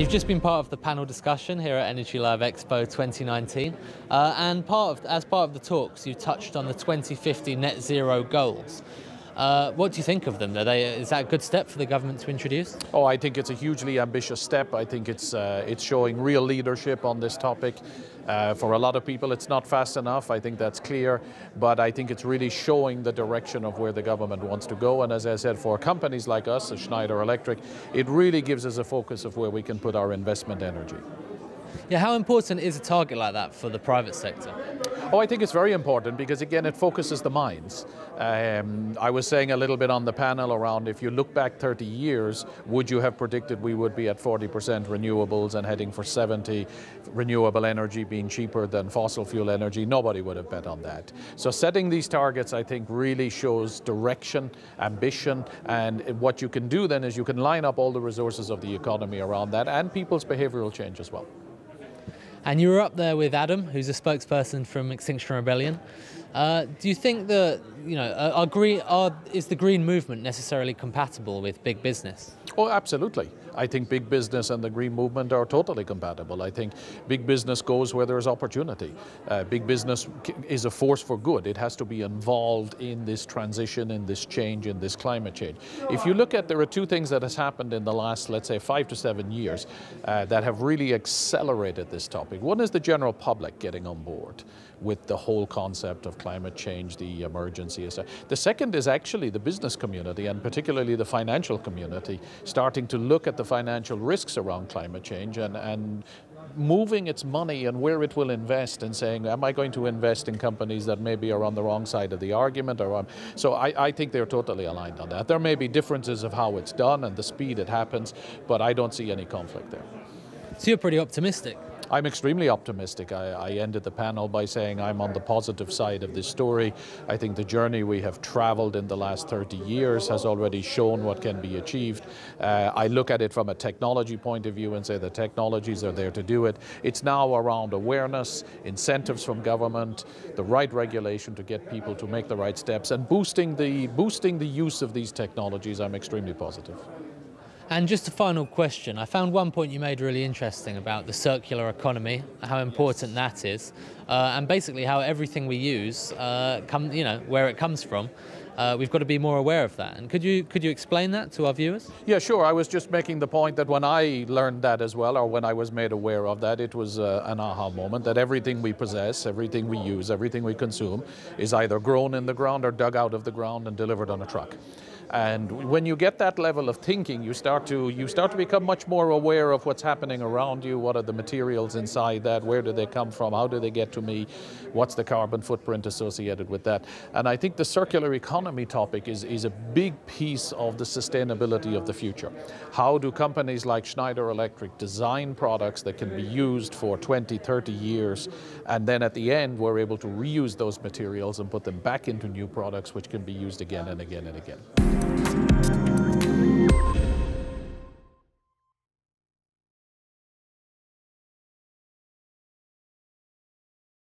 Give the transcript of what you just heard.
You've just been part of the panel discussion here at Energy Live Expo 2019, and as part of the talks, you touched on the 2050 net zero goals. What do you think of them? Is that a good step for the government to introduce? Oh, I think it's a hugely ambitious step. I think it's showing real leadership on this topic. For a lot of people, it's not fast enough. I think that's clear, but I think it's really showing the direction of where the government wants to go. And as I said, for companies like us, as Schneider Electric, it really gives us a focus of where we can put our investment energy. Yeah, how important is a target like that for the private sector? Oh, I think it's very important because, again, it focuses the minds. I was saying a little bit on the panel around, if you look back 30 years, would you have predicted we would be at 40% renewables and heading for 70, renewable energy being cheaper than fossil fuel energy? Nobody would have bet on that. So setting these targets, I think, really shows direction, ambition, and what you can do then is you can line up all the resources of the economy around that and people's behavioral change as well. And you were up there with Adam, who's a spokesperson from Extinction Rebellion. Do you think that, is the green movement necessarily compatible with big business? Oh, absolutely. I think big business and the green movement are totally compatible. I think big business goes where there's opportunity. Big business is a force for good. It has to be involved in this transition, in this change, in this climate change. If you look at, there are two things that has happened in the last, let's say, 5 to 7 years that have really accelerated this topic. One is the general public getting on board with the whole concept of climate change, the emergency. The second is actually the business community, and particularly the financial community, starting to look at the financial risks around climate change and moving its money and where it will invest, and saying, am I going to invest in companies that maybe are on the wrong side of the argument? So I think they're totally aligned on that. There may be differences of how it's done and the speed it happens, but I don't see any conflict there. So you're pretty optimistic? I'm extremely optimistic. I ended the panel by saying I'm on the positive side of this story. I think the journey we have traveled in the last 30 years has already shown what can be achieved. I look at it from a technology point of view and say the technologies are there to do it. It's now around awareness, incentives from government, the right regulation to get people to make the right steps, and boosting the use of these technologies. I'm extremely positive. And just a final question. I found one point you made really interesting about the circular economy, how important that is, and basically how everything we use, where it comes from. We've got to be more aware of that. And could you explain that to our viewers? Yeah, sure. I was just making the point that when I learned that as well, or when I was made aware of that, it was an aha moment, that everything we possess, everything we use, everything we consume is either grown in the ground or dug out of the ground and delivered on a truck. And when you get that level of thinking, you start to become much more aware of what's happening around you. What are the materials inside that? Where do they come from? How do they get to me? What's the carbon footprint associated with that? And I think the circular economy topic is a big piece of the sustainability of the future. How do companies like Schneider Electric design products that can be used for 20, 30 years, and then at the end we're able to reuse those materials and put them back into new products which can be used again and again and again.